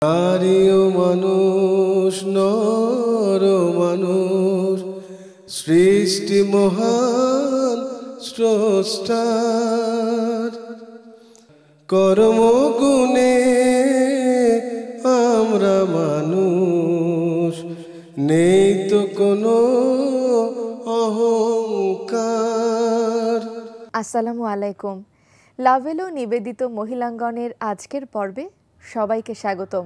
নারী ও মানুষ, নর ও মানুষ, সৃষ্টি মহান স্রষ্টার। কর্মগুণে আমরা মানুষ, নেই তো কোনো অহংকার। আসসালামু আলাইকুম। লাভেলো নিবেদিত মহিলাঙ্গনের আজকের পর্বে সবাইকে স্বাগতম।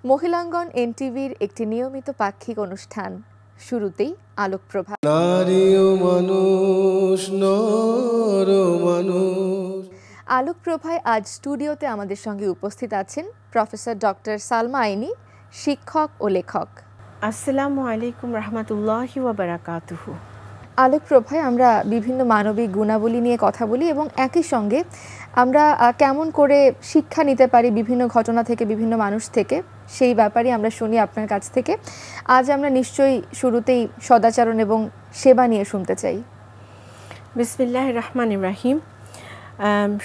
মহিলাঙ্গন এনটিভির একটি নিয়মিত পাক্ষিক অনুষ্ঠান। শুরুতেই আলোকপ্রভা। নারী ও মানুষ, নর ও মানুষ। আলোকপ্রভায় আজ স্টুডিওতে আমাদের সঙ্গে উপস্থিত আছেন প্রফেসর ডক্টর সালমা আইনি, শিক্ষক ও লেখক। আসসালামু আলাইকুম রহমতুল্লাহি ওয়া বারাকাতুহু। আলোকপ্রভায় আমরা বিভিন্ন মানবিক গুণাবলী নিয়ে কথা বলি এবং একই সঙ্গে আমরা কেমন করে শিক্ষা নিতে পারি বিভিন্ন ঘটনা থেকে, বিভিন্ন মানুষ থেকে, সেই ব্যাপারে আমরা শুনি আপনার কাছ থেকে। আজ আমরা নিশ্চয়ই শুরুতেই সদাচরণ এবং সেবা নিয়ে শুনতে চাই। বিসমিল্লাহির রহমানির রহিম।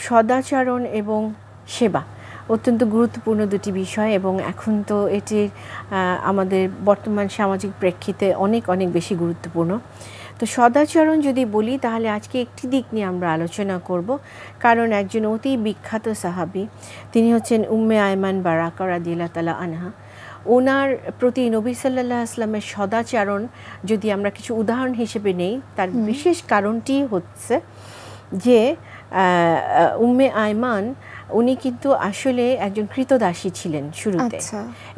সদাচরণ এবং সেবা অত্যন্ত গুরুত্বপূর্ণ দুটি বিষয় এবং এখন তো এটির আমাদের বর্তমান সামাজিক প্রেক্ষিতে অনেক অনেক বেশি গুরুত্বপূর্ণ। তো সদাচরণ যদি বলি তাহলে আজকে একটি দিক নিয়ে আমরা আলোচনা করব, কারণ একজন অতি বিখ্যাত সাহাবী, তিনি হচ্ছেন উম্মে আয়মান বারাকা রাদিয়াল্লাহু তাআলা আনহা। ওনার প্রতি নবী সাল্লাল্লাহু আলাইহি ওয়াসাল্লামের সদাচরণ যদি আমরা কিছু উদাহরণ হিসেবে নেই, তার বিশেষ কারণটি হচ্ছে যে উম্মে আয়মান উনি কিন্তু আসলে একজন কৃতদাসী ছিলেন শুরুতে,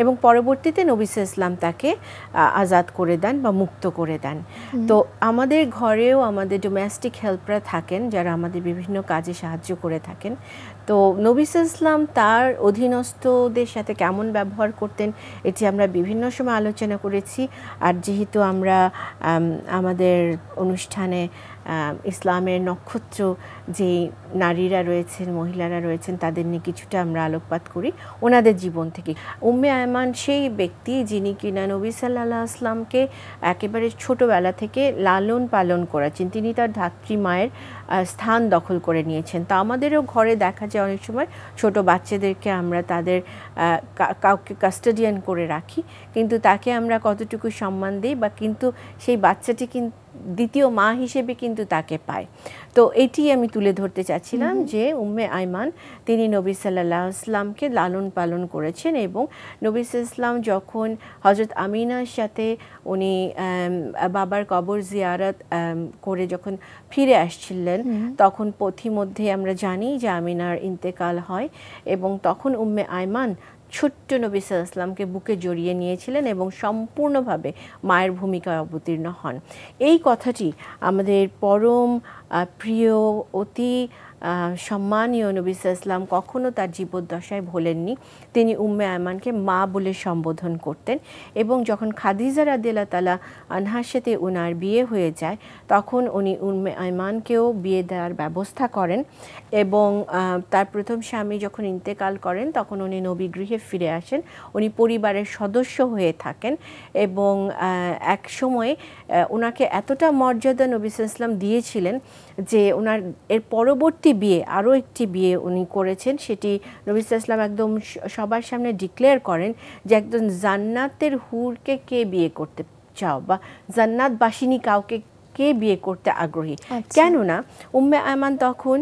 এবং পরবর্তীতে নবী সাল্লাল্লাহু আলাইহি ওয়াসাল্লাম তাকে আজাদ করে দেন বা মুক্ত করে দেন। তো আমাদের ঘরেও আমাদের ডোমেস্টিক হেল্পরা থাকেন যারা আমাদের বিভিন্ন কাজে সাহায্য করে থাকেন। তো নবী সাল্লাল্লাহু আলাইহি ওয়াসাল্লাম তার অধীনস্থদের সাথে কেমন ব্যবহার করতেন এটি আমরা বিভিন্ন সময় আলোচনা করেছি। আর যেহেতু আমরা আমাদের অনুষ্ঠানে ইসলামের নক্ষত্র যে নারীরা রয়েছেন, মহিলারা রয়েছেন, তাদের নিয়ে কিছুটা আমরা আলোকপাত করি ওনাদের জীবন থেকে। উম্মে আয়মান সেই ব্যক্তি যিনি কিনা নবী সাল্লাল্লাহু আলাইহি ওয়াসাল্লামকে একেবারে ছোটোবেলা থেকে লালন পালন করেছেন। তিনি তার ধাত্রী মায়ের স্থান দখল করে নিয়েছেন। তো আমাদেরও ঘরে দেখা যায় অনেক সময় ছোট বাচ্চাদেরকে আমরা তাদের কাউকে কাস্টোডিয়ান করে রাখি, কিন্তু তাকে আমরা কতটুকু সম্মান দিই বা কিন্তু সেই বাচ্চাটি কিন্তু দ্বিতীয় মা হিসেবে কিন্তু তাকে পায়। তো এটি আমি তুলে ধরতে চাচ্ছিলাম যে উম্মে আয়মান তিনি নবী সাল্লাল্লাহু আলাইহি ওয়াসাল্লামকে লালন পালন করেছেন, এবং নবী সাল্লাল্লাহু আলাইহি ওয়াসাল্লাম যখন হযরত আমিনার সাথে উনি বাবার কবর জিয়ারত করে যখন ফিরে আসছিলেন, তখন পথিমধ্যে আমরা জানি যে আমিনার ইন্তেকাল হয়, এবং তখন উম্মে আয়মান ছোট্ট নবী সাল্লাল্লাহু আলাইহি ওয়াসাল্লামকে বুকে জড়িয়ে নিয়েছিলেন এবং সম্পূর্ণভাবে মায়ের ভূমিকায় অবতীর্ণ হন। এই কথাটি আমাদের পরম প্রিয়, অতি সম্মানীয় নবী সাল্লাল্লাহু আলাইহি ওয়াসাল্লাম কখনো তার জীবদ্দশায় ভোলেননি। তিনি উম্মে আয়মানকে মা বলে সম্বোধন করতেন, এবং যখন খাদিজা রাদিয়াল্লাহু তাআলা আনহার সাথে ওনার বিয়ে হয়ে যায় তখন উনি উম্মে আয়মানকেও বিয়ে দেওয়ার ব্যবস্থা করেন, এবং তার প্রথম স্বামী যখন ইন্তেকাল করেন তখন উনি নবী গৃহে ফিরে আসেন। উনি পরিবারের সদস্য হয়ে থাকেন, এবং এক সময় ওনাকে এতটা মর্যাদা নবী সাল্লাল্লাহু আলাইহি ওয়াসাল্লাম দিয়েছিলেন যে ওনার এর পরবর্তী বিয়ে আরও একটি বিয়ে উনি করেছেন। সেটি নবী সাল্লাল্লাহু আলাইহি ওয়াসাল্লাম একদম সবার সামনে ডিক্লেয়ার করেন যে একজন জান্নাতের হুরকে কে বিয়ে করতে চাও, বা জান্নাতবাসিনী কাউকে কে বিয়ে করতে আগ্রহী। কেননা উম্মে আয়মান তখন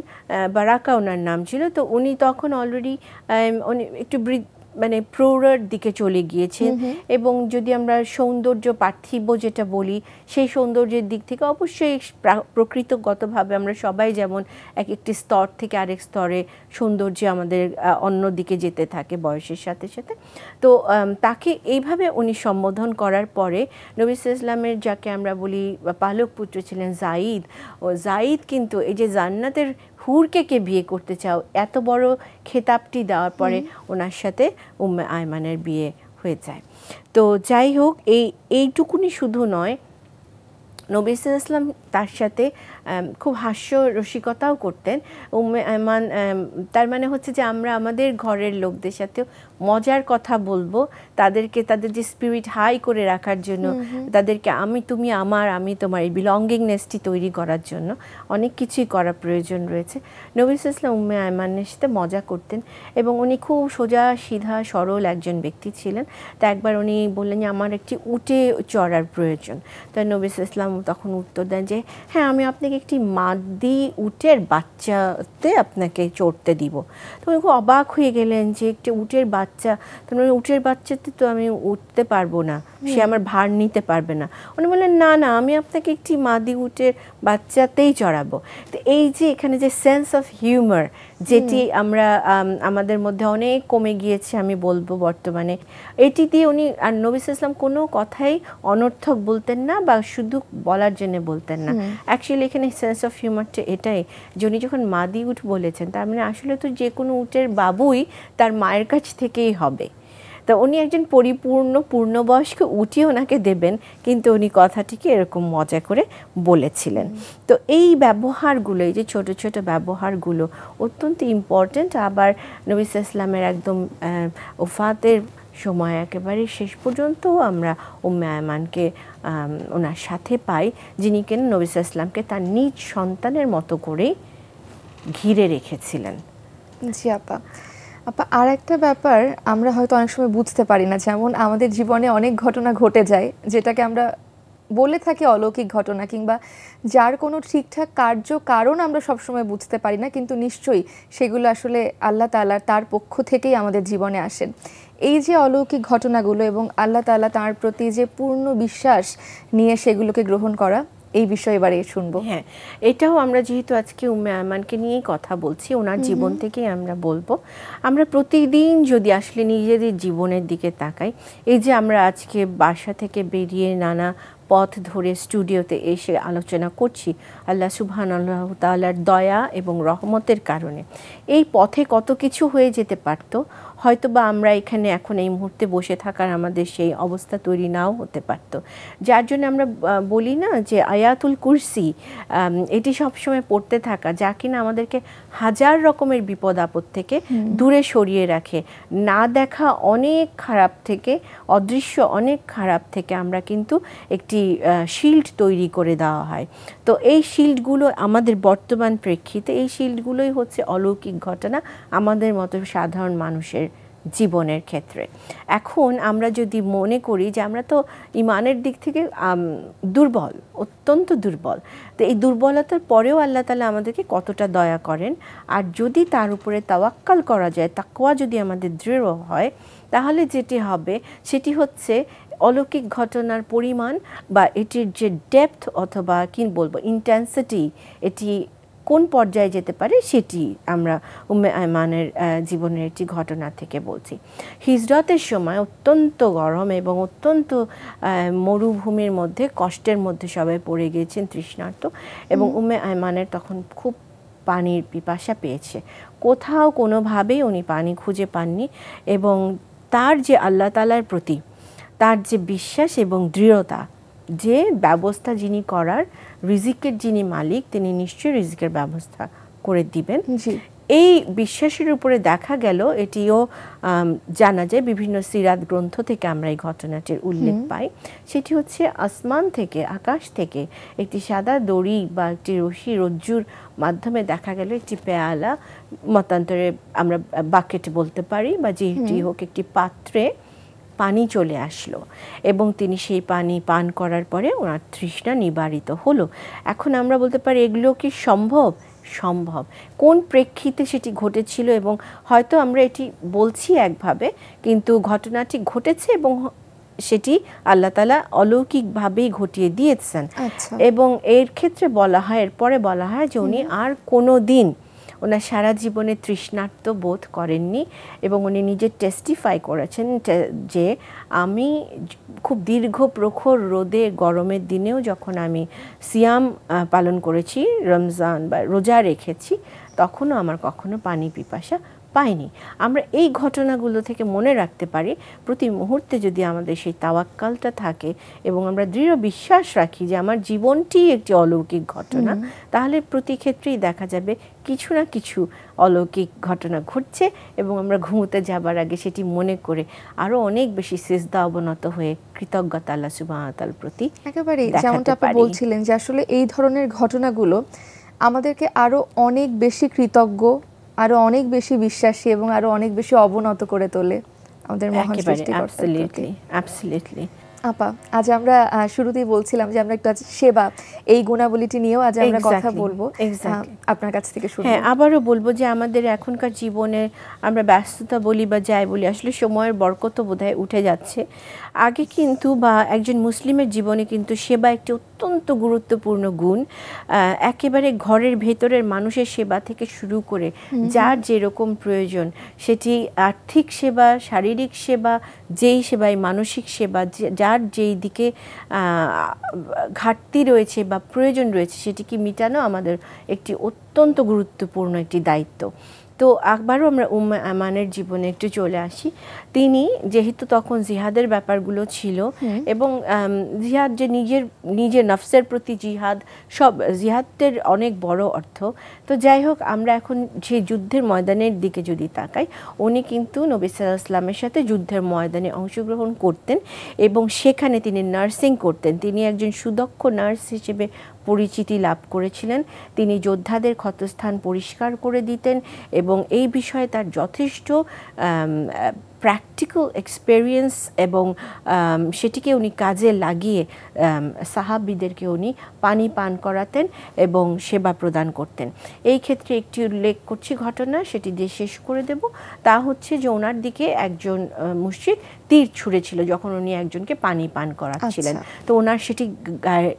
বারাকা ওনার নাম ছিল, তো উনি তখন অলরেডি একটু মানে প্রৌঢ়ের দিকে চলে গিয়েছেন, এবং যদি আমরা সৌন্দর্য পার্থিব যেটা বলি সেই সৌন্দর্যের দিক থেকে অবশ্যই প্রকৃতগতভাবে আমরা সবাই যেমন এক একটি স্তর থেকে আরেক স্তরে সৌন্দর্য আমাদের অন্য দিকে যেতে থাকে বয়সের সাথে সাথে। তো তাকে এইভাবে উনি সম্বোধন করার পরে নবী সাল্লাল্লাহু আলাইহি ওয়াসাল্লামের যাকে আমরা বলি পালক পুত্র ছিলেন যায়েদ, ও যায়েদ কিন্তু এই যে জান্নাতের হুরকে কে বিয়ে করতে চাও এত বড় খেতাবটি দেওয়ার পরে ওনার সাথে উম্মে আয়মানের বিয়ে হয়ে যায়। তো যাই হোক, এইটুকুনি শুধু নয়, নবী সাল্লাল্লাহু আলাইহি ওয়াসাল্লাম তার সাথে খুব হাস্য রসিকতাও করতেন। উম্মে আয়মান তার মানে হচ্ছে যে আমরা আমাদের ঘরের লোকদের সাথেও মজার কথা বলবো, তাদেরকে তাদের যে স্পিরিট হাই করে রাখার জন্য, তাদেরকে আমি তুমি আমার আমি তোমার এই বিলঙ্গিংনেসটি তৈরি করার জন্য অনেক কিছুই করার প্রয়োজন রয়েছে। নবী সাল্লাল্লাহু আলাইহি ওয়াসাল্লাম উম্মে আয়মানের সাথে মজা করতেন এবং উনি খুব সোজা সিধা সরল একজন ব্যক্তি ছিলেন। তা একবার উনি বললেন যে আমার একটি উটে চড়ার প্রয়োজন। তাই নবী সাল্লাল্লাহু আলাইহি ওয়াসাল্লাম তখন উত্তর দেন যে হ্যাঁ, আমি আপনাকে একটি মাদি উটের বাচ্চাতে আপনাকে চড়তে দিব। তো উনি খুব অবাক হয়ে গেলেন যে একটি উটের বাচ্চা, তার উটের বাচ্চাতে তো আমি উঠতে পারবো না, সে আমার ভার নিতে পারবে না। উনি বললেন না না, আমি আপনাকে একটি মাদি উটের বাচ্চাতেই চড়াবো। তো এই যে এখানে যে সেন্স অফ হিউমার, যেটি আমরা আমাদের মধ্যে অনেক কমে গিয়েছে আমি বলবো বর্তমানে, এটি দিয়ে উনি, আর নবী সাল্লাল্লাহু আলাইহি ওয়াসাল্লাম কোনো কথাই অনর্থক বলতেন না বা শুধু বলার জন্য বলতেন না। অ্যাকচুয়ালি এখানে সেন্স অফ হিউমারটা এটাই যে উনি যখন মাদি উট বলেছেন, তার মানে আসলে তো যে কোনো উটের বাবুই তার মায়ের কাছ থেকেই হবে। তো উনি একজন পরিপূর্ণ পূর্ণবয়স্ক উটই ওনাকে দেবেন, কিন্তু উনি কথাটিকে এরকম মজা করে বলেছিলেন। তো এই ব্যবহারগুলো, এই যে ছোট ছোট ব্যবহারগুলো অত্যন্ত ইম্পর্ট্যান্ট। আবার নবী সাল্লাল্লাহু আলাইহি ওয়াসাল্লামের একদম ওফাতের সময় একেবারে শেষ পর্যন্ত আমরা উম্মে আয়মানকে ওনার সাথে পাই, যিনি কিনা নবী সাল্লাল্লাহু আলাইহি ওয়াসাল্লামকে তার নিজ সন্তানের মতো করেই ঘিরে রেখেছিলেন। জি আপা, আর একটা ব্যাপার আমরা হয়তো অনেক সময় বুঝতে পারি না, যেমন আমাদের জীবনে অনেক ঘটনা ঘটে যায় যেটাকে আমরা বলে থাকি অলৌকিক ঘটনা, কিংবা যার কোনো ঠিকঠাক কারণ আমরা সবসময় বুঝতে পারি না, কিন্তু নিশ্চয়ই সেগুলো আসলে আল্লাহ তাআলা তার পক্ষ থেকেই আমাদের জীবনে আসেন। এই যে অলৌকিক ঘটনাগুলো এবং আল্লাহ তাআলা তার প্রতি যে পূর্ণ বিশ্বাস নিয়ে সেগুলোকে গ্রহণ করা, এই বিষয়ে এবারে শুনবো। হ্যাঁ, এটাও আমরা যেহেতু আজকে উম্মে আয়মানকে নিয়েই কথা বলছি, ওনার জীবন থেকেই আমরা বলবো। আমরা প্রতিদিন যদি আসলে নিজেদের জীবনের দিকে তাকাই, এই যে আমরা আজকে বাসা থেকে বেরিয়ে নানা পথ ধরে স্টুডিওতে এসে আলোচনা করছি আল্লাহ সুবহানাহু ওয়া তাআলার দয়া এবং রহমতের কারণে, এই পথে কত কিছু হয়ে যেতে পারতো, হয়তো বা আমরা এখানে এখন এই মুহূর্তে বসে থাকার আমাদের সেই অবস্থা তৈরি নাও হতে পারতো। যার জন্য আমরা বলি না যে আয়াতুল কুরসি, এটি সবসময় পড়তে থাকা, যা কিনা আমাদেরকে হাজার রকমের বিপদ আপদ থেকে দূরে সরিয়ে রাখে। না দেখা অনেক খারাপ থেকে, অদৃশ্য অনেক খারাপ থেকে আমরা কিন্তু একটি শিল্ড তৈরি করে দেওয়া হয়। তো এই শিল্ডগুলো আমাদের বর্তমান প্রেক্ষিতে, এই শিল্ডগুলোই হচ্ছে অলৌকিক ঘটনা আমাদের মতো সাধারণ মানুষের জীবনের ক্ষেত্রে। এখন আমরা যদি মনে করি যে আমরা তো ইমানের দিক থেকে দুর্বল, অত্যন্ত দুর্বল, তো এই দুর্বলতার পরেও আল্লাহ তাআলা আমাদেরকে কতটা দয়া করেন, আর যদি তার উপরে তাওয়াক্কাল করা যায়, তাকওয়া যদি আমাদের দৃঢ় হয়, তাহলে যেটি হবে সেটি হচ্ছে অলৌকিক ঘটনার পরিমাণ বা এটির যে ডেপথ অথবা কি বলবো ইন্টেন্সিটি, এটি কোন পর্যায়ে যেতে পারে সেটি আমরা উম্মে আয়মানের জীবনের একটি ঘটনা থেকে বলছি। হিজরতের সময় অত্যন্ত গরম এবং অত্যন্ত মরুভূমির মধ্যে, কষ্টের মধ্যে সবাই পড়ে গিয়েছেন, তৃষ্ণার্ত, এবং উম্মে আয়মানের তখন খুব পানির পিপাসা পেয়েছে। কোথাও কোনোভাবেই উনি পানি খুঁজে পাননি, এবং তার যে আল্লাহ তাআলার প্রতি তার যে বিশ্বাস এবং দৃঢ়তা, যে ব্যবস্থা যিনি করার, রিজিকের যিনি মালিক, তিনি নিশ্চয়ই রিজিকের ব্যবস্থা করে দিবেন, এই বিশ্বাসের উপরে দেখা গেল। এটিও জানা যায়, বিভিন্ন সিরাত গ্রন্থ থেকে আমরা এই ঘটনাটির উল্লেখ পাই। সেটি হচ্ছে আসমান থেকে, আকাশ থেকে একটি সাদা দড়ি বা একটি রশি রজ্জুর মাধ্যমে দেখা গেল একটি পেয়ালা, মতান্তরে আমরা বাকেট বলতে পারি বা যেটি হোক, একটি পাত্রে পানি চলে আসলো, এবং তিনি সেই পানি পান করার পরে ওনার তৃষ্ণা নিবারিত হলো। এখন আমরা বলতে পারি এগুলো কি সম্ভব? সম্ভব। কোন প্রেক্ষিতে সেটি ঘটেছিল, এবং হয়তো আমরা এটি বলছি একভাবে, কিন্তু ঘটনাটি ঘটেছে এবং সেটি আল্লাহ তাআলা অলৌকিকভাবেই ঘটিয়ে দিয়েছেন। এবং এর ক্ষেত্রে বলা হয়, এরপরে বলা হয় যে উনি আর কোনো দিন ওনার সারা জীবনে তৃষ্ণার্ত বোধ করেননি, এবং উনি নিজে টেস্টিফাই করেছেন যে আমি খুব দীর্ঘ প্রখর রোদে গরমের দিনেও যখন আমি সিয়াম পালন করেছি, রমজান বা রোজা রেখেছি, তখনও আমার কখনো পানি পিপাসা পাইনি। আমরা এই ঘটনাগুলো থেকে মনে রাখতে পারি, প্রতি মুহূর্তে যদি আমাদের সেই তাওয়াক্কালটা থাকে এবং আমরা দৃঢ় বিশ্বাস রাখি যে আমার জীবনটি একটি অলৌকিক ঘটনা, তাহলে প্রতি ক্ষেত্রেই দেখা যাবে কিছু না কিছু অলৌকিক ঘটনা ঘটছে এবং আমরা ঘুমোতে যাবার আগে সেটি মনে করে আরো অনেক বেশি সিজদা অবনত হয়ে কৃতজ্ঞতা আল্লাহ সুবহানাহু ওয়া তাআলার প্রতি একেবারে যেমনটা আপনি বলছিলেন যে আসলে এই ধরনের ঘটনাগুলো আমাদেরকে আরো অনেক বেশি কৃতজ্ঞ, আরো অনেক বেশি বিশ্বাসী এবং আরো অনেক বেশি অবনত করে তোলে আমাদের মহান সৃষ্টিকর্তার প্রতি। অ্যাবসলিউটলি। আপা, আজ আমরা শুরুতেই বলছিলাম যে আমরা একটু আজ সেবা এই গুণাবলীটি নিয়েও আজ আমরা কথা বলবো। আপনার কাছ থেকে শুরু। হ্যাঁ, আবারও বলবো যে আমাদের এখনকার জীবনে আমরা ব্যস্ততা বলি বা যাই বলি, আসলে সময়ের বরকত বোধহয় উঠে যাচ্ছে। আগে কিন্তু বা একজন মুসলিমের জীবনে কিন্তু সেবা একটি অত্যন্ত গুরুত্বপূর্ণ গুণ। একেবারে ঘরের ভেতরের মানুষের সেবা থেকে শুরু করে যার যেরকম প্রয়োজন, সেটি আর্থিক সেবা, শারীরিক সেবা, যেই সেবাই মানসিক সেবা, যার যেই দিকে ঘাটতি রয়েছে বা প্রয়োজন রয়েছে সেটিকে মেটানো আমাদের একটি অত্যন্ত গুরুত্বপূর্ণ একটি দায়িত্ব। তো আবারও আমরা উম্মে আমানের জীবনে একটু চলে আসি। তিনি যেহেতু তখন জিহাদের ব্যাপারগুলো ছিল এবং জিহাদ যে নিজের নফসের প্রতি জিহাদ, সব জিহাদের অনেক বড় অর্থ। তো যাই হোক, আমরা এখন সেই যুদ্ধের ময়দানের দিকে যদি তাকাই, উনি কিন্তু নবী সাল্লাল্লাহু আলাইহি ওয়াসাল্লামের সাথে যুদ্ধের ময়দানে অংশগ্রহণ করতেন এবং সেখানে তিনি নার্সিং করতেন। তিনি একজন সুদক্ষ নার্স হিসেবে পরিচিতি লাভ করেছিলেন। তিনি যোদ্ধাদের ক্ষতস্থান পরিষ্কার করে দিতেন এবং এই বিষয়ে তার যথেষ্ট প্র্যাকটিক্যাল এক্সপেরিয়েন্স এবং সেটিকে উনি কাজে লাগিয়ে সাহাবীদেরকে উনি পানি পান করাতেন এবং সেবা প্রদান করতেন। এই ক্ষেত্রে একটি উল্লেখ করছি ঘটনা, সেটি দিয়ে শেষ করে দেব। তা হচ্ছে যে ওনার দিকে একজন মুশরিক তীর ছুঁড়েছিল যখন উনি একজনকে পানি পান করাচ্ছিলেন। তো ওনার সেটি গায়ে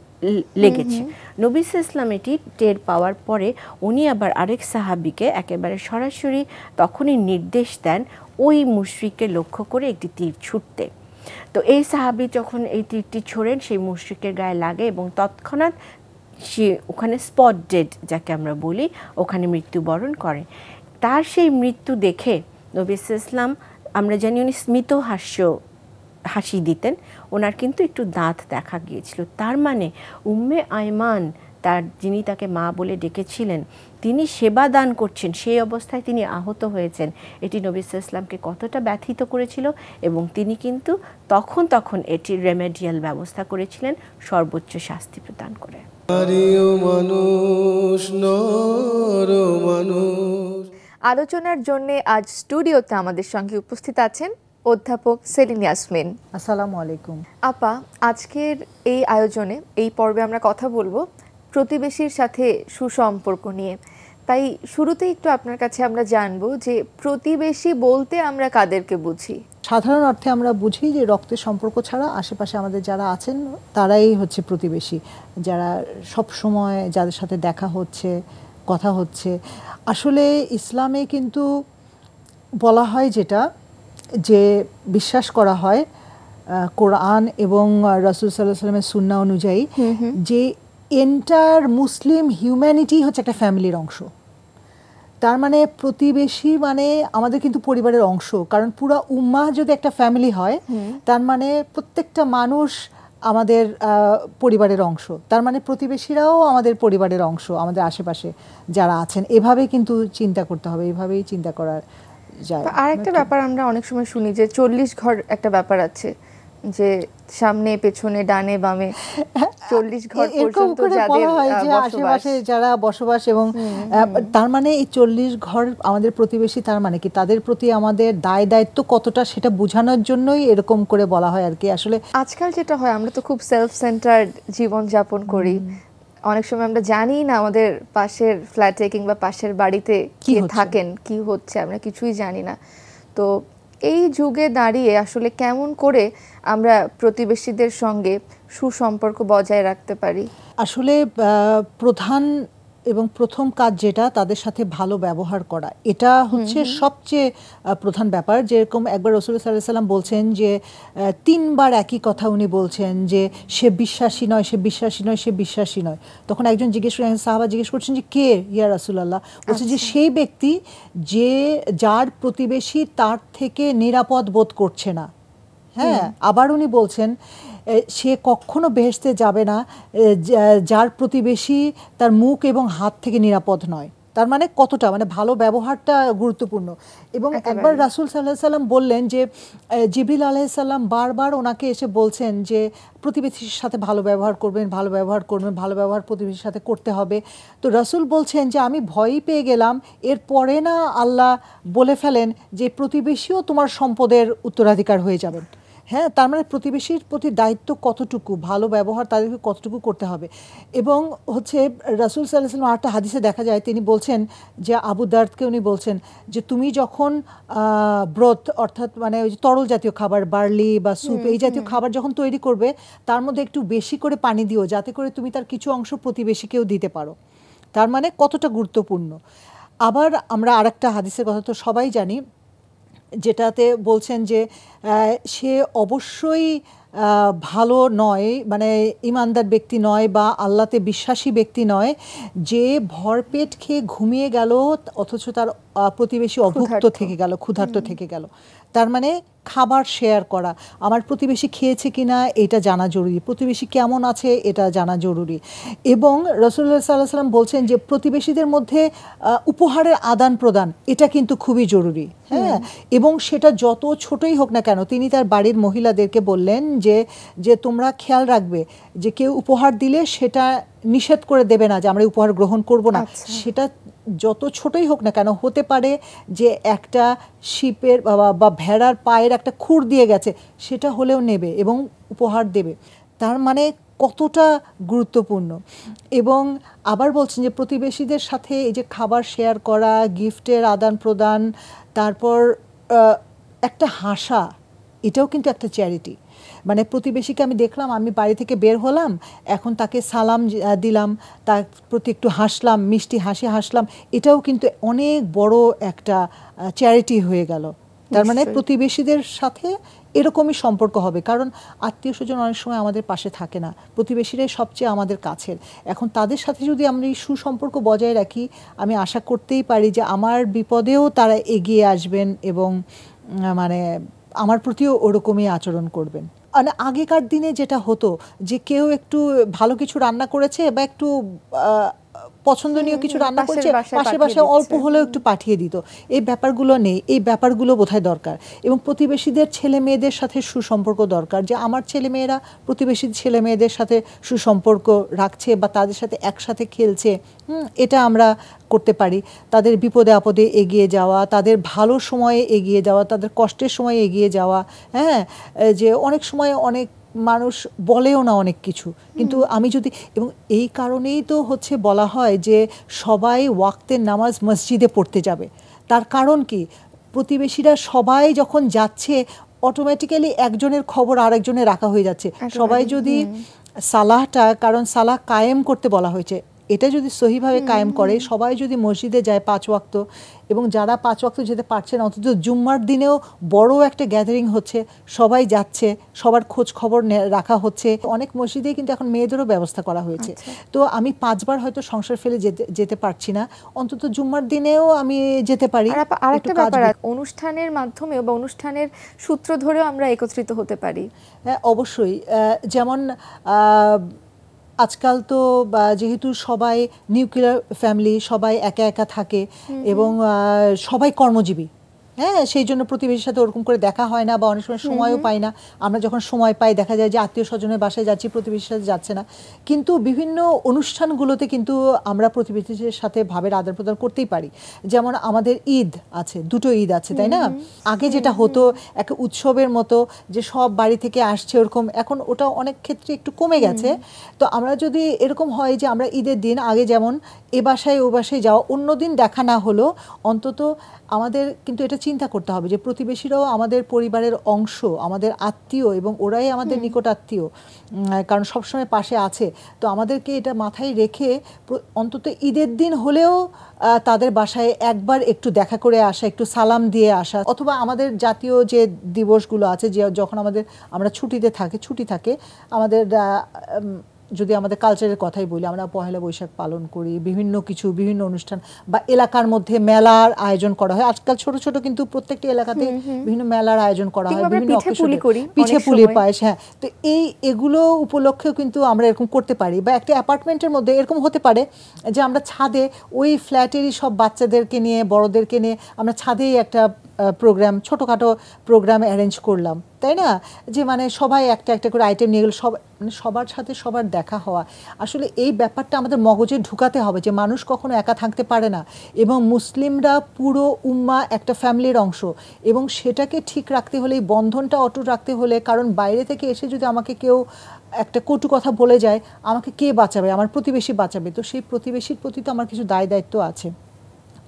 লেগেছে। নবী সাল্লাল্লাহু আলাইহি ওয়াসাল্লাম এটি টের পাওয়ার পরে উনি আবার আরেক সাহাবীকে একেবারে সরাসরি তখনই নির্দেশ দেন ওই মুশরিককে লক্ষ্য করে একটি তীর ছুটতে। তো এই সাহাবী যখন এই তীরটি ছোড়েন, সেই মুশরিকের গায়ে লাগে এবং তৎক্ষণাৎ সে ওখানে স্পট ডেড যাকে আমরা বলি, ওখানে মৃত্যুবরণ করে। তার সেই মৃত্যু দেখে নবী সাল্লাল্লাহু আলাইহি ওয়াসাল্লাম, আমরা জানি উনি স্মিত হাসি দিতেন, ওনার কিন্তু একটু দাঁত দেখা গিয়েছিল। তার মানে উম্মে আইমান, যিনি তাকে মা বলে ডেকেছিলেন, তিনি সেবা দান করছেন, সেই অবস্থায় তিনি আহত হয়েছেন। এটি নবী সাল্লাল্লাহু আলাইহি ওয়াসাল্লামকে কতটা ব্যথিত করেছিল এবং তিনি কিন্তু তখন এটির রেমেডিয়াল ব্যবস্থা করেছিলেন, সর্বোচ্চ শাস্তি প্রদান করে। আলোচনার জন্য আজ স্টুডিওতে আমাদের সঙ্গে উপস্থিত আছেন অধ্যাপক সেলিন ইয়াসমিন। আসসালামু আলাইকুম। আপা, আজকের এই আয়োজনে এই পর্বে আমরা কথা বলবো প্রতিবেশীর সাথে সুসম্পর্ক নিয়ে। তাই শুরুতেই একটু আপনার কাছে আমরা জানবো যে প্রতিবেশী বলতে আমরা কাদেরকে বুঝি? সাধারণ অর্থে আমরা বুঝি যে রক্তের সম্পর্ক ছাড়া আশেপাশে আমাদের যারা আছেন তারাই হচ্ছে প্রতিবেশী, যারা সব সময় যাদের সাথে দেখা হচ্ছে, কথা হচ্ছে। আসলে ইসলামে কিন্তু বলা হয় যেটা, যে বিশ্বাস করা হয় কোরআন এবং রাসূল সাল্লাল্লাহু আলাইহি ওয়াসাল্লামের সুন্নাহ অনুযায়ী যে এন্টার মুসলিম হিউম্যানিটি হচ্ছে একটা ফ্যামিলির অংশ। তার মানে প্রতিবেশী মানে আমাদের কিন্তু পরিবারের অংশ, কারণ পুরো উম্মাহ যদি একটা ফ্যামিলি হয় তার মানে প্রত্যেকটা মানুষ আমাদের পরিবারের অংশ। তার মানে প্রতিবেশীরাও আমাদের পরিবারের অংশ, আমাদের আশেপাশে যারা আছেন। এভাবে কিন্তু চিন্তা করতে হবে, এভাবেই চিন্তা করার যায়। আর একটা ব্যাপার আমরা অনেক সময় শুনি যে 40 ঘর একটা ব্যাপার আছে, যে সামনে পেছনে ডানে বামে 40 ঘর পর্যন্ত যাদের আশেপাশে যারা বসবাস, এবং তার মানে এই 40 ঘর আমাদের প্রতিবেশী। তার মানে কি তাদের প্রতি আমাদের দায় দায়িত্ব কতটা সেটা বোঝানোর জন্যই এরকম করে বলা হয় আর কি। আসলে আজকাল যেটা হয়, আমরা তো খুব সেলফ সেন্টার্ড জীবন যাপন করি। অনেক সময় আমরা জানি না আমাদের পাশের ফ্ল্যাটে কিংবা পাশের বাড়িতে কে থাকেন, কি হচ্ছে, আমরা কিছুই জানি না। তো এই যুগে দাঁড়িয়ে আসলে কেমন করে আমরা প্রতিবেশীদের সঙ্গে সুসম্পর্ক বজায় রাখতে পারি? আসলে প্রধান এবং প্রথম কাজ যেটা তাদের সাথে ভালো ব্যবহার করা, এটা হচ্ছে সবচেয়ে প্রধান ব্যাপার। যেরকম একবার রাসূলুল্লাহ সাল্লাল্লাহু আলাইহি ওয়াসাল্লাম বলছেন যে 3 বার একই কথা উনি বলছেন যে সে বিশ্বাসী নয়, সে বিশ্বাসী নয়, সে বিশ্বাসী নয়। তখন একজন সাহাবা জিজ্ঞেস করছেন যে কে ইয়া রাসূলুল্লাহ? বলছেন যে সেই ব্যক্তি যে যার প্রতিবেশী তার থেকে নিরাপদ বোধ করছে না। হ্যাঁ, আবার উনি বলছেন সে কখনো বেহেশতে যাবে না যার প্রতিবেশী তার মুখ এবং হাত থেকে নিরাপদ নয়। তার মানে কতটা মানে ভালো ব্যবহারটা গুরুত্বপূর্ণ। এবং একবার রাসূল সাল্লাল্লাহু আলাইহি ওয়াসাল্লাম বললেন যে জিবরিল আলাইহিস সালাম বারবার ওনাকে এসে বলছেন যে প্রতিবেশীর সাথে ভালো ব্যবহার করবেন, ভালো ব্যবহার করবেন, ভালো ব্যবহার প্রতিবেশীর সাথে করতে হবে। তো রাসূল বলছেন যে আমি ভয়ই পেয়ে গেলাম এরপরে না আল্লাহ বলে ফেলেন যে প্রতিবেশীও তোমার সম্পদের উত্তরাধিকার হয়ে যাবেন। হ্যাঁ, তার মানে প্রতিবেশীর প্রতি দায়িত্ব কতটুকু, ভালো ব্যবহার তাদেরকে কতটুকু করতে হবে। এবং হচ্ছে রাসূল সাল্লাল্লাহু আলাইহি ওয়াসাল্লাম আরেকটা হাদিসে দেখা যায়, তিনি বলছেন যে আবু দারদকে উনি বলছেন যে তুমি যখন ব্রথ অর্থাৎ মানে ওই যে তরল জাতীয় খাবার, বার্লি বা স্যুপ এই জাতীয় খাবার যখন তৈরি করবে তার মধ্যে একটু বেশি করে পানি দিও, যাতে করে তুমি তার কিছু অংশ প্রতিবেশীকেও দিতে পারো। তার মানে কতটা গুরুত্বপূর্ণ। আবার আমরা আরেকটা হাদিসের কথা তো সবাই জানি, যেটাতে বলছেন যে সে অবশ্যই ভালো নয়, মানে ইমানদার ব্যক্তি নয় বা আল্লাহতে বিশ্বাসী ব্যক্তি নয়, যে ভরপেট খেয়ে ঘুমিয়ে গেল অথচ তার প্রতিবেশী অভুক্ত থেকে গেল, ক্ষুধার্ত থেকে গেল। তার মানে খাবার শেয়ার করা, আমার প্রতিবেশী খেয়েছে কিনা এটা জানা জরুরি, প্রতিবেশী কেমন আছে এটা জানা জরুরি। এবং রাসূলুল্লাহ সাল্লাল্লাহু আলাইহি ওয়াসাল্লাম বলছেন যে প্রতিবেশীদের মধ্যে উপহারের আদান প্রদান এটা কিন্তু খুবই জরুরি। হ্যাঁ, এবং সেটা যত ছোটই হোক না কেন, তিনি তার বাড়ির মহিলাদেরকে বললেন যে তোমরা খেয়াল রাখবে যে কেউ উপহার দিলে সেটা নিষেধ করে দেবে না যে আমরা উপহার গ্রহণ করব না। সেটা যত ছোটই হোক না কেন, হতে পারে যে একটা শিপের বা ভেড়ার পায়ের একটা খুর দিয়ে গেছে, সেটা হলেও নেবে এবং উপহার দেবে। তার মানে কতটা গুরুত্বপূর্ণ। এবং আবার বলছেন যে প্রতিবেশীদের সাথে এই যে খাবার শেয়ার করা, গিফটের আদান প্রদান, তারপর একটা হাসা, এটাও কিন্তু একটা চ্যারিটি। মানে প্রতিবেশীকে আমি দেখলাম, আমি বাড়ি থেকে বের হলাম, এখন তাকে সালাম দিলাম, তার প্রতি একটু হাসলাম, মিষ্টি হাসি হাসলাম, এটাও কিন্তু অনেক বড় একটা চ্যারিটি হয়ে গেল। তার মানে প্রতিবেশীদের সাথে এরকমই সম্পর্ক হবে, কারণ আত্মীয় স্বজন অনেক সময় আমাদের পাশে থাকে না, প্রতিবেশীরাই সবচেয়ে আমাদের কাছের। এখন তাদের সাথে যদি আমরা এই সুসম্পর্ক বজায় রাখি, আমি আশা করতেই পারি যে আমার বিপদেও তারা এগিয়ে আসবেন এবং মানে আমার প্রতিও ওরকমই আচরণ করবেন। মানে আগেকার দিনে যেটা হতো যে কেউ একটু ভালো কিছু রান্না করেছে বা একটু পছন্দনীয় কিছু রান্না করেছে, পাশে পাশে অল্প হলেও একটু পাঠিয়ে দিত। এই ব্যাপারগুলো নেই, এই ব্যাপারগুলো বোধহয় দরকার। এবং প্রতিবেশীদের ছেলে মেয়েদের সাথে সুসম্পর্ক দরকার, যে আমার ছেলে মেয়েরা প্রতিবেশী ছেলে মেয়েদের সাথে সুসম্পর্ক রাখছে বা তাদের সাথে একসাথে খেলছে, এটা আমরা করতে পারি। তাদের বিপদে আপদে এগিয়ে যাওয়া, তাদের ভালো সময়ে এগিয়ে যাওয়া, তাদের কষ্টের সময়ে এগিয়ে যাওয়া। হ্যাঁ, যে অনেক সময় অনেক মানুষ বলেও না অনেক কিছু, কিন্তু আমি যদি, এবং এই কারণেই তো হচ্ছে বলা হয় যে সবাই ওয়াক্তের নামাজ মসজিদে পড়তে যাবে। তার কারণ কি, প্রতিবেশীরা সবাই যখন যাচ্ছে অটোমেটিক্যালি একজনের খবর আরেকজনের রাখা হয়ে যাচ্ছে। সবাই যদি সালাহটা, কারণ সালাহ কায়েম করতে বলা হয়েছে, এটা যদি সহিভাবে কায়েম করে, সবাই যদি মসজিদে যায় 5 ওয়াক্ত, এবং যারা 5 ওয়াক্ত যেতে পারছে না অন্তত জুম্মার দিনেও বড় একটা গ্যাদারিং হচ্ছে, সবাই যাচ্ছে, সবার খোঁজ খবর রাখা হচ্ছে। অনেক মসজিদে কিন্তু এখন মেয়েদেরও ব্যবস্থা করা হয়েছে। তো আমি 5 বার হয়তো সংসার ফেলে যেতে পারছি না, অন্তত জুম্মার দিনেও আমি যেতে পারি। আরেকটা ব্যাপার, অনুষ্ঠানের মাধ্যমে বা অনুষ্ঠানের সূত্র ধরেও আমরা একত্রিত হতে পারি। হ্যাঁ, অবশ্যই। যেমন আজকাল তো যেহেতু সবাই নিউক্লিয়ার ফ্যামিলি, সবাই একা একা থাকে এবং সবাই কর্মজীবী, হ্যাঁ, সেই জন্য প্রতিবেশীর সাথে ওরকম করে দেখা হয় না বা অনেক সময় সময়ও পাই না। আমরা যখন সময় পাই দেখা যায় যে আত্মীয় স্বজনের বাসায় যাচ্ছি, প্রতিবেশীর সাথে যাচ্ছে না। কিন্তু বিভিন্ন অনুষ্ঠানগুলোতে কিন্তু আমরা প্রতিবেশীদের সাথে ভাবের আদান প্রদান করতেই পারি। যেমন আমাদের ঈদ আছে, 2টো ঈদ আছে, তাই না? আগে যেটা হতো এক উৎসবের মতো যে সব বাড়ি থেকে আসছে ওরকম, এখন ওটা অনেক ক্ষেত্রে একটু কমে গেছে। তো আমরা যদি এরকম হয় যে আমরা ঈদের দিন আগে যেমন এ বাসায় ও বাসায় যাওয়া, অন্য দিন দেখা না হলো অন্তত আমাদের কিন্তু এটা চিন্তা করতে হবে যে প্রতিবেশীরাও আমাদের পরিবারের অংশ, আমাদের আত্মীয়, এবং ওরাই আমাদের নিকট আত্মীয়, কারণ সবসময় পাশে আছে। তো আমাদেরকে এটা মাথায় রেখে অন্তত ঈদের দিন হলেও তাদের বাসায় একবার একটু দেখা করে আসা, একটু সালাম দিয়ে আসা, অথবা আমাদের জাতীয় যে দিবসগুলো আছে, যে যখন আমরা ছুটি থাকে আমাদের, যদি আমাদের কালচারের কথাই বলি, আমরা পহেলা বৈশাখ পালন করি, বিভিন্ন অনুষ্ঠান বা এলাকার মধ্যে মেলার আয়োজন করা হয়। আজকাল ছোট ছোট কিন্তু প্রত্যেকটি এলাকাতে বিভিন্ন মেলার আয়োজন করা হয়, বিভিন্ন পিঠে পুলি পায়েস। হ্যাঁ, তো এগুলো উপলক্ষেও কিন্তু আমরা এরকম করতে পারি। বা একটা অ্যাপার্টমেন্টের মধ্যে এরকম হতে পারে যে আমরা ছাদে ওই ফ্ল্যাটেরই সব বাচ্চাদেরকে নিয়ে, বড়দেরকে নিয়ে আমরা ছাদেই একটা প্রোগ্রাম, ছোটোখাটো প্রোগ্রাম অ্যারেঞ্জ করলাম, তাই না? যে মানে সবাই একটা একটা করে আইটেম নিয়ে গেল, সবার সাথে সবার দেখা হওয়া। আসলে এই ব্যাপারটা আমাদের মগজে ঢুকাতে হবে যে মানুষ কখনো একা থাকতে পারে না, এবং মুসলিমরা পুরো উম্মাহ একটা ফ্যামিলির অংশ, এবং সেটাকে ঠিক রাখতে হলে, এই বন্ধনটা অটুট রাখতে হলে, কারণ বাইরে থেকে এসে যদি আমাকে কেউ একটা কটু কথা বলে যায়, আমাকে কে বাঁচাবে? আমার প্রতিবেশী বাঁচাবে। তো সেই প্রতিবেশীর প্রতি তো আমার কিছু দায় দায়িত্ব আছে।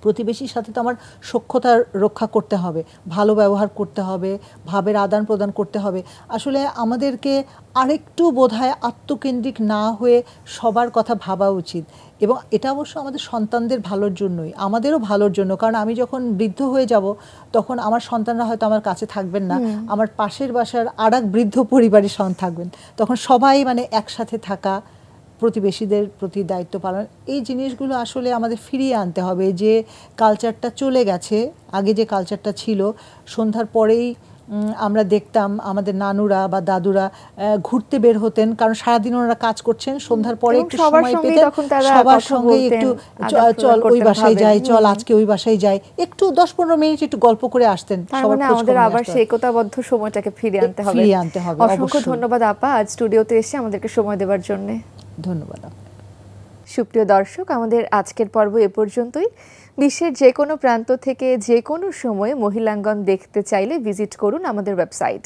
প্রতিবেশীর সাথে তো আমার সখ্যতা রক্ষা করতে হবে, ভালো ব্যবহার করতে হবে, ভাবের আদান প্রদান করতে হবে। আসলে আমাদেরকে আরেকটু বোধহয় আত্মকেন্দ্রিক না হয়ে সবার কথা ভাবা উচিত, এবং এটা অবশ্য আমাদের সন্তানদের ভালোর জন্যই, আমাদেরও ভালোর জন্য। কারণ আমি যখন বৃদ্ধ হয়ে যাব, তখন আমার সন্তানরা হয়তো আমার কাছে থাকবেন না, আমার পাশের বাসার আর এক বৃদ্ধ পরিবারের সন্তান থাকবেন। তখন সবাই মানে একসাথে থাকা, প্রতিবেশীদের প্রতি দায়িত্ব পালন, এই জিনিসগুলো আসলে আমাদের ফিরিয়ে আনতে হবে। যে কালচারটা চলে গেছে, আগে যে কালচারটা ছিল, সন্ধ্যার পরেই আমরা দেখতাম আমাদের নানুরা বা দাদুরা ঘুরতে বের হতেন, কারণ সারাদিন ওনারা কাজ করছেন, সন্ধ্যার পরে একটু সময় পেতেন, সবার সঙ্গে একটু চল ওই বাসায় যাই, চল আজকে ওই বাসায় যাই, একটু 10-15 মিনিট একটু গল্প করে আসতেন। আমাদের আবার সেই একতাবদ্ধ সময়টাকে ফিরিয়ে আনতে হবে। অসংখ্য ধন্যবাদ আপা আজ স্টুডিওতে এসে আমাদেরকে সময় দেওয়ার জন্য। ধন্যবাদ। সুপ্রিয় দর্শক, আমাদের আজকের পর্ব এ পর্যন্তই। বিশ্বের যে কোনো প্রান্ত থেকে যে কোনো সময়ে মহিলাঙ্গন দেখতে চাইলে ভিজিট করুন আমাদের ওয়েবসাইট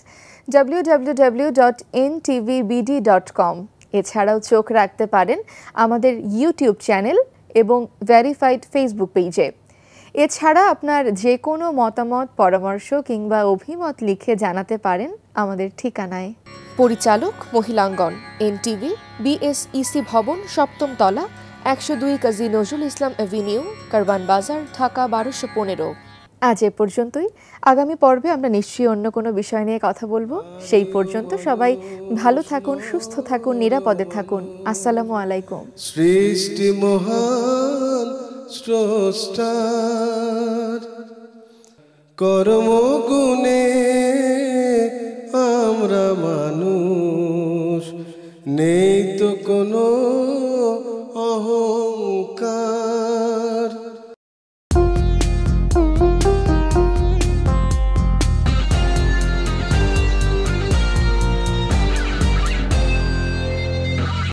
www.ntvbd.com। এছাড়াও চোখ রাখতে পারেন আমাদের ইউটিউব চ্যানেল এবং ভেরিফাইড ফেসবুক পেজে। এছাড়া আপনার যে কোনো মতামত, পরামর্শ কিংবা অভিমত লিখে জানাতে পারেন আমাদের ঠিকানায়। পরিচালক মহিলাঙ্গন, এনটিভি, বিএসইসি ভবন, 7ম তলা, 102 কাজী নজরুল ইসলাম এভিনিউ, কারওয়ান বাজার, ঢাকা 1215। আজ এ পর্যন্তই। আগামী পর্বে আমরা নিশ্চয়ই অন্য কোনো বিষয় নিয়ে কথা বলবো। সেই পর্যন্ত সবাই ভালো থাকুন, সুস্থ থাকুন, নিরাপদে থাকুন। আসসালামু আলাইকুম। সৃষ্টি মহান স্রষ্টার কর্মগুণে আমরা মানুষ, নেই তো কোনো অহংকার।